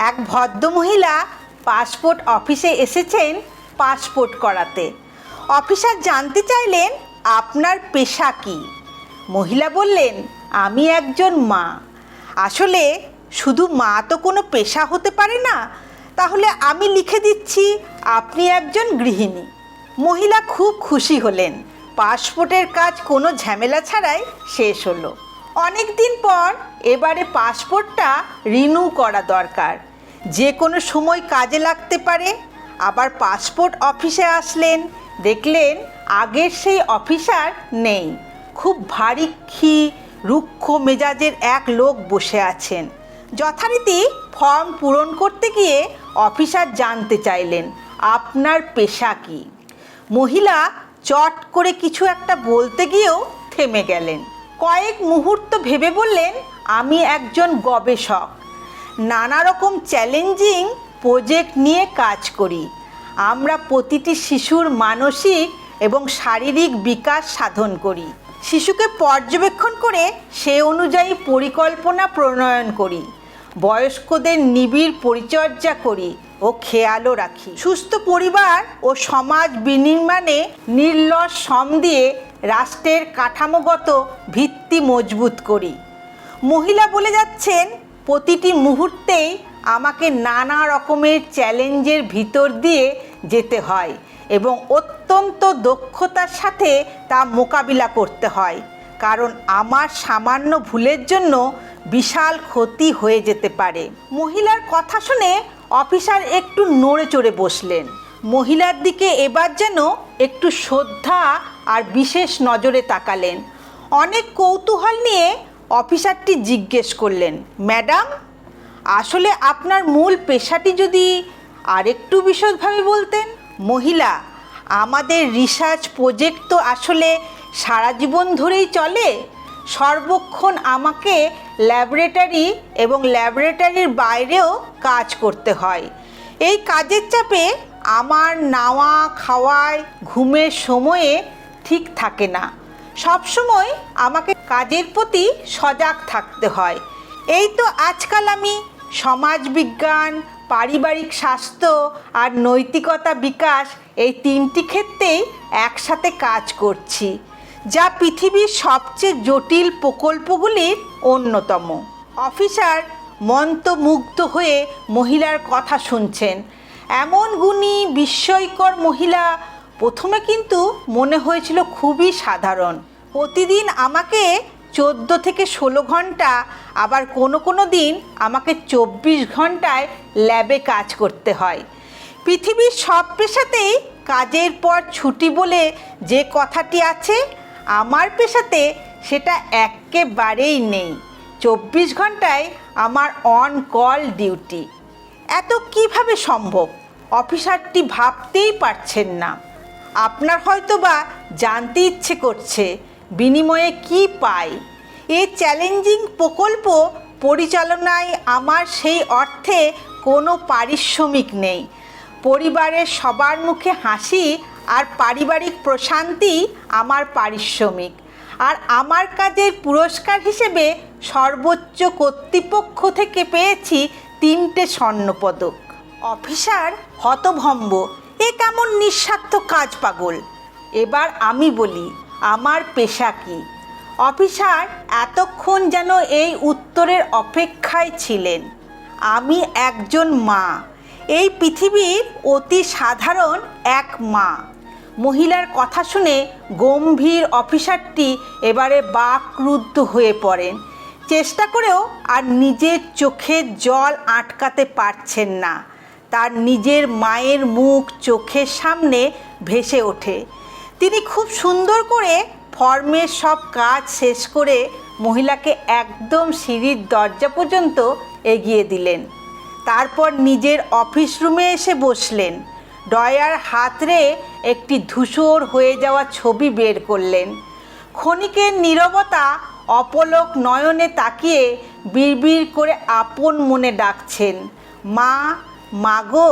এক ভদ্রমহিলা পাসপোর্ট অফিসে এসেছেন পাসপোর্ট করাতে। অফিসার জানতে চাইলেন আপনার পেশা কি। মহিলা বললেন, আমি একজন মা। আসলে শুধু মা তো কোনো পেশা হতে পারে না, তাহলে আমি লিখে দিচ্ছি আপনি একজন গৃহিণী। মহিলা খুব খুশি হলেন। পাসপোর্টের কাজ কোনো ঝামেলা ছাড়াই শেষ হলো। অনেক দিন পর এবারে পাসপোর্টটা রিনিউ করা দরকার, যে কোনো সময় কাজে লাগতে পারে। আবার পাসপোর্ট অফিসে আসলেন, দেখলেন আগের সেই অফিসার নেই। খুব ভারী রুক্ষ মেজাজের এক লোক বসে আছেন। যথারীতি ফর্ম পূরণ করতে গিয়ে অফিসার জানতে চাইলেন আপনার পেশা কি। মহিলা চট করে কিছু একটা বলতে গিয়েও থেমে গেলেন। কয়েক মুহূর্ত ভেবে বললেন, আমি একজন গবেষক। নানা রকম চ্যালেঞ্জিং প্রজেক্ট নিয়ে কাজ করি। আমরা প্রতিটি শিশুর মানসিক এবং শারীরিক বিকাশ সাধন করি। শিশুকে পর্যবেক্ষণ করে সে অনুযায়ী পরিকল্পনা প্রণয়ন করি। বয়স্কদের নিবিড় পরিচর্যা করি ও খেয়ালও রাখি। সুস্থ পরিবার ও সমাজ বিনির্মাণে নির্লস শ্রম দিয়ে রাষ্ট্রের কাঠামোগত ভিত্তি মজবুত করি। মহিলা বলে যাচ্ছেন, প্রতিটি মুহূর্তেই আমাকে নানা রকমের চ্যালেঞ্জের ভিতর দিয়ে যেতে হয় এবং অত্যন্ত দক্ষতার সাথে তা মোকাবিলা করতে হয়, কারণ আমার সামান্য ভুলের জন্য বিশাল ক্ষতি হয়ে যেতে পারে। মহিলার কথা শুনে অফিসার একটু নড়ে চড়ে বসলেন। মহিলার দিকে এবার যেন একটু শ্রদ্ধা আর বিশেষ নজরে তাকালেন। অনেক কৌতূহল নিয়ে অফিসারটি জিজ্ঞেস করলেন, ম্যাডাম, আসলে আপনার মূল পেশাটি যদি আরেকটু বিশদভাবে বলতেন। মহিলা, আমাদের রিসার্চ প্রজেক্ট তো আসলে সারা জীবন ধরেই চলে। সর্বক্ষণ আমাকে ল্যাবরেটরি এবং ল্যাবরেটরির বাইরেও কাজ করতে হয়। এই কাজের চাপে আমার নাওয়া খাওয়ায় ঘুমের সময়ে ঠিক থাকে না। সবসময় আমাকে কাজের প্রতি সজাগ থাকতে হয়। এই তো আজকাল আমি সমাজবিজ্ঞান, পারিবারিক স্বাস্থ্য আর নৈতিকতা বিকাশ এই তিনটি ক্ষেত্রেই একসাথে কাজ করছি, যা পৃথিবীর সবচেয়ে জটিল প্রকল্পগুলির অন্যতম। অফিসার মন্ত্রমুগ্ধ হয়ে মহিলার কথা শুনছেন। এমন গুণী বিস্ময়কর মহিলা প্রথমে কিন্তু মনে হয়েছিল খুবই সাধারণ। প্রতিদিন আমাকে 14 থেকে 16 ঘন্টা, আবার কোনো দিন আমাকে 24 ঘন্টায় ল্যাবে কাজ করতে হয়। পৃথিবীর সব পেশাতেই কাজের পর ছুটি বলে যে কথাটি আছে, আমার পেশাতে সেটা একেবারেই নেই। 24 ঘন্টায় আমার অন কল ডিউটি। এত কিভাবে সম্ভব? অফিসারটি ভাবতেই পারছেন না। আপনার হয়তো বা জানতে ইচ্ছে করছে বিনিময়ে কি পাই। এই চ্যালেঞ্জিং প্রকল্প পরিচালনায় আমার সেই অর্থে কোনো পারিশ্রমিক নেই। পরিবারের সবার মুখে হাসি আর পারিবারিক প্রশান্তি আমার পারিশ্রমিক। আর আমার কাজের পুরস্কার হিসেবে সর্বোচ্চ কর্তৃপক্ষ থেকে পেয়েছি 3টে স্বর্ণপদক। অফিসার হতভম্ব। এ কেমন নিঃস্বার্থ কাজ পাগল। এবার আমি বলি, আমার পেশা কি? অফিসার এতক্ষণ যেন এই উত্তরের অপেক্ষায় ছিলেন। আমি একজন মা, এই পৃথিবীর অতি সাধারণ এক মা। মহিলার কথা শুনে গম্ভীর অফিসারটি এবারে বাকরুদ্ধ হয়ে পড়েন। চেষ্টা করেও আর নিজের চোখের জল আটকাতে পারছেন না। তার নিজের মায়ের মুখ চোখের সামনে ভেসে ওঠে। তিনি খুব সুন্দর করে ফর্মের সব কাজ শেষ করে মহিলাকে একদম সিঁড়ির দরজা পর্যন্ত এগিয়ে দিলেন। তারপর নিজের অফিস রুমে এসে বসলেন। ড্রয়ার হাতড়ে একটি ধূসর হয়ে যাওয়া ছবি বের করলেন। ক্ষণিকের নীরবতা অপলক নয়নে তাকিয়ে বিড়বিড় করে আপন মনে ডাকছেন, মা, মাগো।